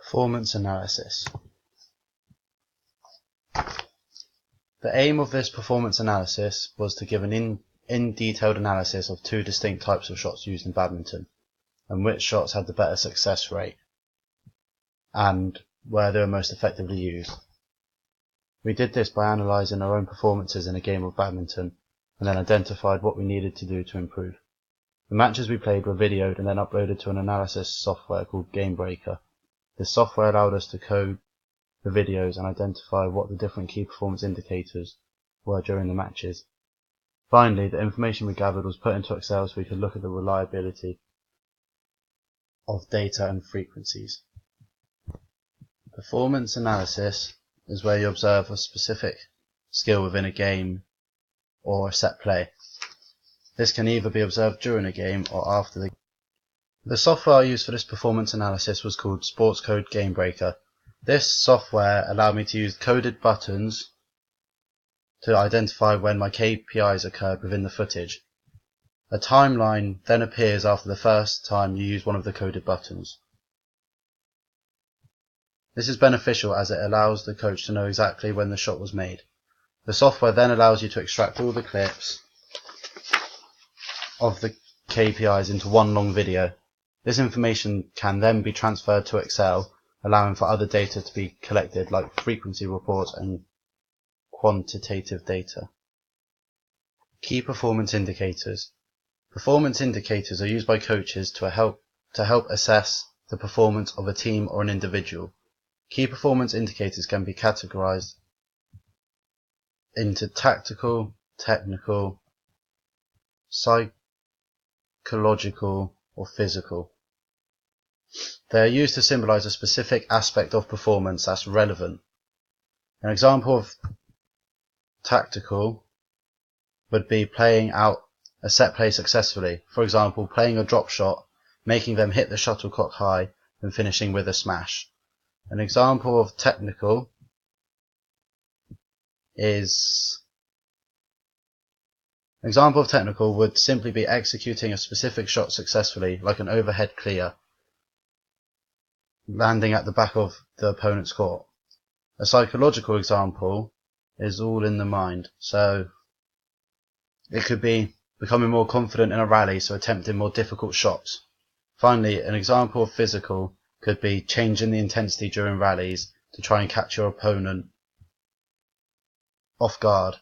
Performance analysis. The aim of this performance analysis was to give an in-detailed analysis of two distinct types of shots used in badminton, and which shots had the better success rate, and where they were most effectively used. We did this by analysing our own performances in a game of badminton, and then identified what we needed to do to improve. The matches we played were videoed and then uploaded to an analysis software called GameBreaker. This software allowed us to code the videos and identify what the different key performance indicators were during the matches. Finally, the information we gathered was put into Excel so we could look at the reliability of data and frequencies. Performance analysis is where you observe a specific skill within a game or a set play. This can either be observed during a game or after the game. The software I used for this performance analysis was called SportsCode GameBreaker. This software allowed me to use coded buttons to identify when my KPIs occurred within the footage. A timeline then appears after the first time you use one of the coded buttons. This is beneficial as it allows the coach to know exactly when the shot was made. The software then allows you to extract all the clips of the KPIs into one long video. This information can then be transferred to Excel, allowing for other data to be collected like frequency reports and quantitative data. Key performance indicators. Performance indicators are used by coaches to help assess the performance of a team or an individual. Key performance indicators can be categorized into tactical, technical, psychological, or physical. They are used to symbolize a specific aspect of performance that's relevant. An example of tactical would be playing out a set play successfully. For example, playing a drop shot, making them hit the shuttlecock high, and finishing with a smash. An example of technical would simply be executing a specific shot successfully, like an overhead clear, landing at the back of the opponent's court. A psychological example is all in the mind, so it could be becoming more confident in a rally, so attempting more difficult shots. Finally, an example of physical could be changing the intensity during rallies to try and catch your opponent off guard.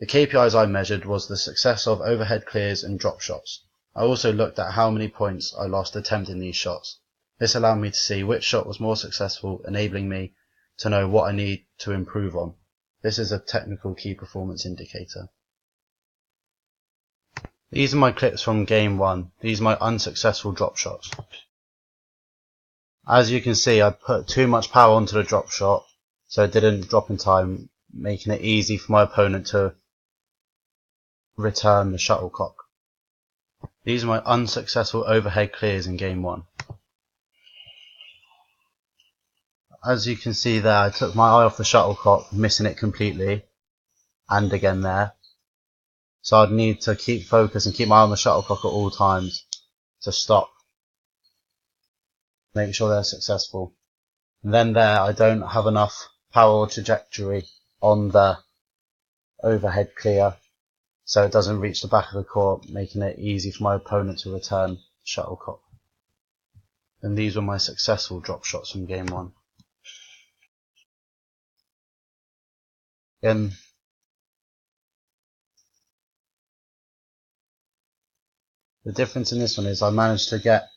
The KPIs I measured was the success of overhead clears and drop shots. I also looked at how many points I lost attempting these shots. This allowed me to see which shot was more successful, enabling me to know what I need to improve on. This is a technical key performance indicator. These are my clips from game 1. These are my unsuccessful drop shots. As you can see, I put too much power onto the drop shot, so it didn't drop in time, making it easy for my opponent to return the shuttlecock. These are my unsuccessful overhead clears in game 1. As you can see there, I took my eye off the shuttlecock, missing it completely, and again there. So I'd need to keep focus and keep my eye on the shuttlecock at all times to stop, make sure they're successful. And then there, I don't have enough power or trajectory on the overhead clear, so it doesn't reach the back of the court, making it easy for my opponent to return the shuttlecock. And these were my successful drop shots from game 1. Again, the difference in this one is I managed to get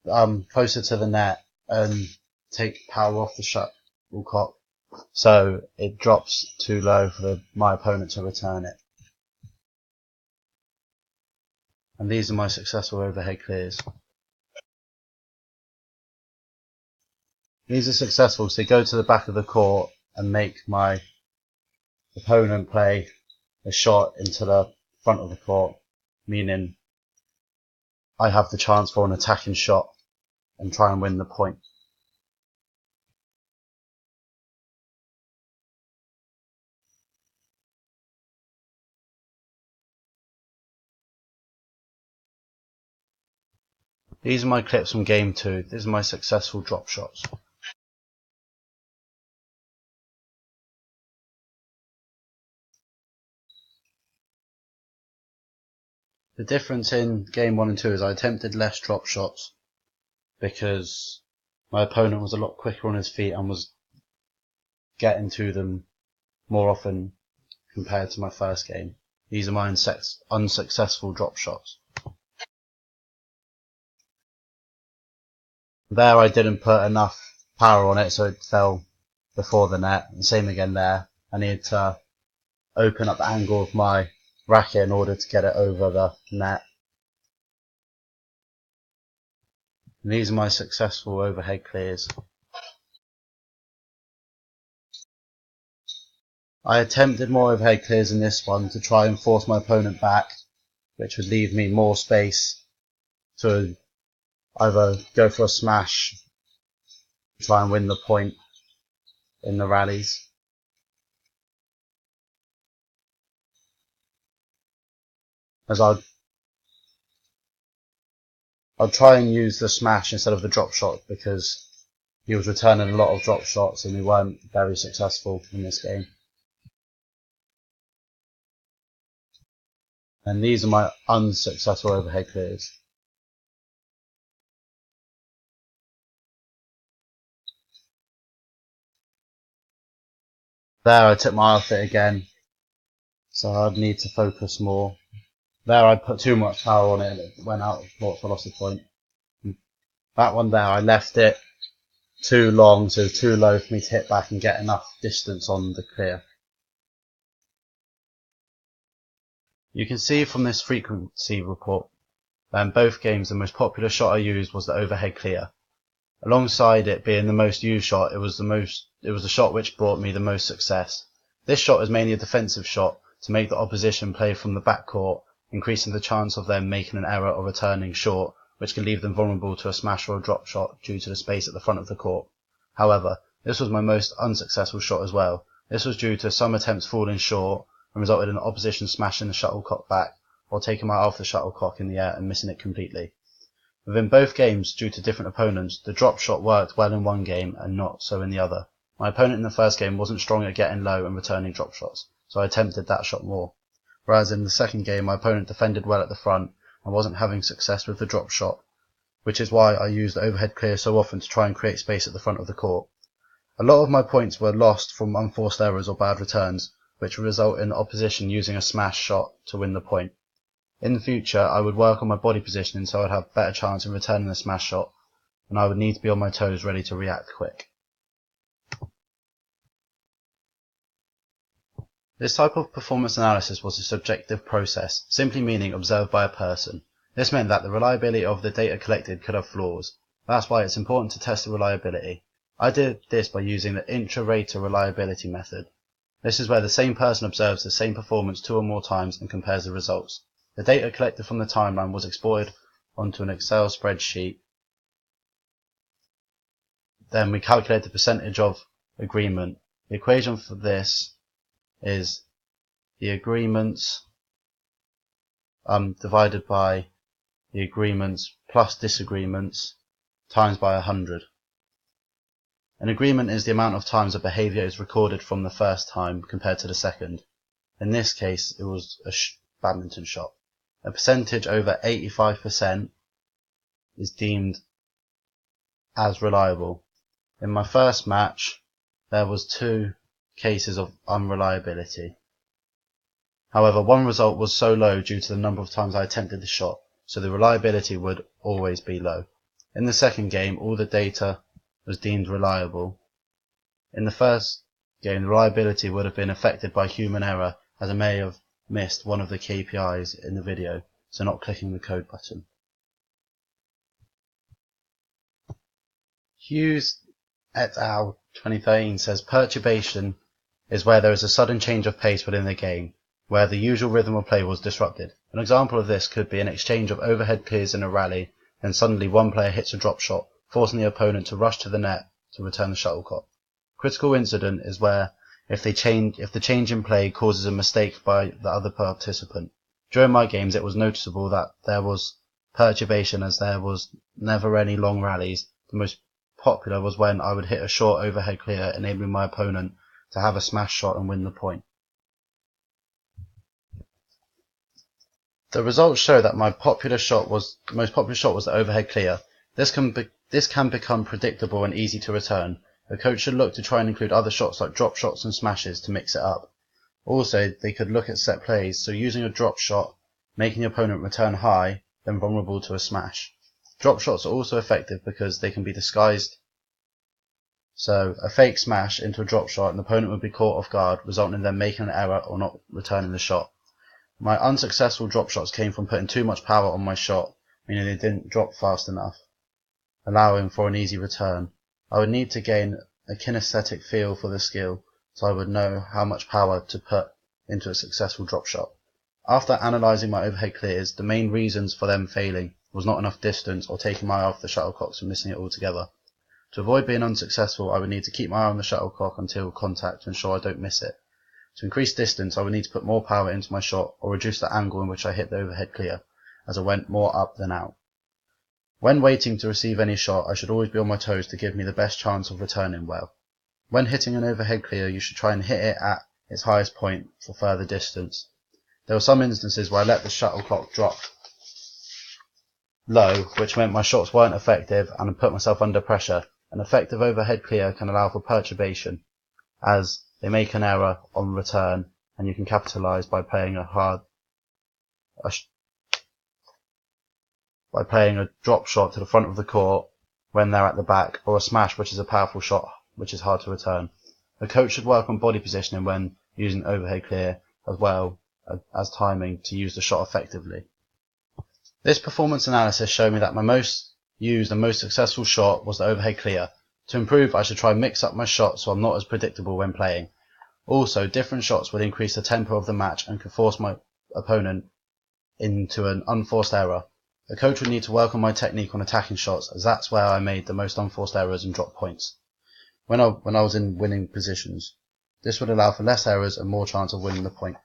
closer to the net and take power off the shuttlecock, so it drops too low for my opponent to return it. And these are my successful overhead clears. These are successful, so they go to the back of the court and make my opponent play a shot into the front of the court, meaning I have the chance for an attacking shot and try and win the point. These are my clips from game 2. These are my successful drop shots. The difference in game 1 and 2 is I attempted less drop shots because my opponent was a lot quicker on his feet and was getting to them more often compared to my first game. These are my unsuccessful drop shots. There I didn't put enough power on it, so it fell before the net. And same again there. I needed to open up the angle of my racket in order to get it over the net. And these are my successful overhead clears. I attempted more overhead clears in this one to try and force my opponent back, which would leave me more space to either go for a smash, try and win the point in the rallies. As I'd try and use the smash instead of the drop shot because he was returning a lot of drop shots and we weren't very successful in this game. And these are my unsuccessful overhead clears. There I took my outfit again, so I'd need to focus more. There I put too much power on it and it went out of velocity point. That one there I left it too long, so too low for me to hit back and get enough distance on the clear. You can see from this frequency report that in both games the most popular shot I used was the overhead clear. Alongside it being the most used shot, it was the shot which brought me the most success. This shot is mainly a defensive shot to make the opposition play from the backcourt, increasing the chance of them making an error or returning short, which can leave them vulnerable to a smash or a drop shot due to the space at the front of the court. However, this was my most unsuccessful shot as well. This was due to some attempts falling short and resulted in the opposition smashing the shuttlecock back or taking my off the shuttlecock in the air and missing it completely. Within both games, due to different opponents, the drop shot worked well in one game and not so in the other. My opponent in the first game wasn't strong at getting low and returning drop shots, so I attempted that shot more. Whereas in the second game, my opponent defended well at the front and wasn't having success with the drop shot, which is why I used the overhead clear so often to try and create space at the front of the court. A lot of my points were lost from unforced errors or bad returns, which would result in the opposition using a smash shot to win the point. In the future, I would work on my body positioning so I'd have better chance in returning the smash shot, and I would need to be on my toes ready to react quick. This type of performance analysis was a subjective process, simply meaning observed by a person. This meant that the reliability of the data collected could have flaws. That's why it's important to test the reliability. I did this by using the intra-rater reliability method. This is where the same person observes the same performance 2 or more times and compares the results. The data collected from the timeline was exported onto an Excel spreadsheet. Then we calculate the percentage of agreement. The equation for this is the agreements divided by the agreements plus disagreements times by 100. An agreement is the amount of times a behavior is recorded from the first time compared to the second. In this case, it was a badminton shot. A percentage over 85% is deemed as reliable. In my first match, there was 2 cases of unreliability. However, one result was so low due to the number of times I attempted the shot, so the reliability would always be low. In the second game, all the data was deemed reliable. In the first game, the reliability would have been affected by human error, as I may have missed one of the KPIs in the video, so not clicking the code button. Hughes et al. 2013 says perturbation is where there is a sudden change of pace within the game, where the usual rhythm of play was disrupted. An example of this could be an exchange of overhead clears in a rally, and suddenly one player hits a drop shot, forcing the opponent to rush to the net to return the shuttlecock. Critical incident is where if the change in play causes a mistake by the other participant. During my games, it was noticeable that there was perturbation, as there was never any long rallies. The most popular was when I would hit a short overhead clear, enabling my opponent to have a smash shot and win the point. The results show that my most popular shot was the overhead clear. This can become predictable and easy to return. A coach should look to try and include other shots like drop shots and smashes to mix it up. Also, they could look at set plays, so using a drop shot, making the opponent return high, then vulnerable to a smash. Drop shots are also effective because they can be disguised, so a fake smash into a drop shot and the opponent would be caught off guard, resulting in them making an error or not returning the shot. My unsuccessful drop shots came from putting too much power on my shot, meaning they didn't drop fast enough, allowing for an easy return. I would need to gain a kinesthetic feel for the skill, so I would know how much power to put into a successful drop shot. After analysing my overhead clears, the main reasons for them failing was not enough distance or taking my eye off the shuttlecocks and missing it altogether. To avoid being unsuccessful, I would need to keep my eye on the shuttlecock until contact to ensure I don't miss it. To increase distance, I would need to put more power into my shot or reduce the angle in which I hit the overhead clear, as I went more up than out. When waiting to receive any shot, I should always be on my toes to give me the best chance of returning well. When hitting an overhead clear, you should try and hit it at its highest point for further distance. There were some instances where I let the shuttlecock drop low, which meant my shots weren't effective and I put myself under pressure. An effective overhead clear can allow for perturbation, as they make an error on return, and you can capitalise by playing a drop shot to the front of the court when they're at the back, or a smash, which is a powerful shot which is hard to return. A coach should work on body positioning when using overhead clear, as well as timing to use the shot effectively. This performance analysis showed me that my most used and most successful shot was the overhead clear. To improve, I should try and mix up my shots so I'm not as predictable when playing. Also, different shots would increase the tempo of the match and could force my opponent into an unforced error. A coach would need to work on my technique on attacking shots, as that's where I made the most unforced errors and dropped points when I was in winning positions. This would allow for less errors and more chance of winning the point.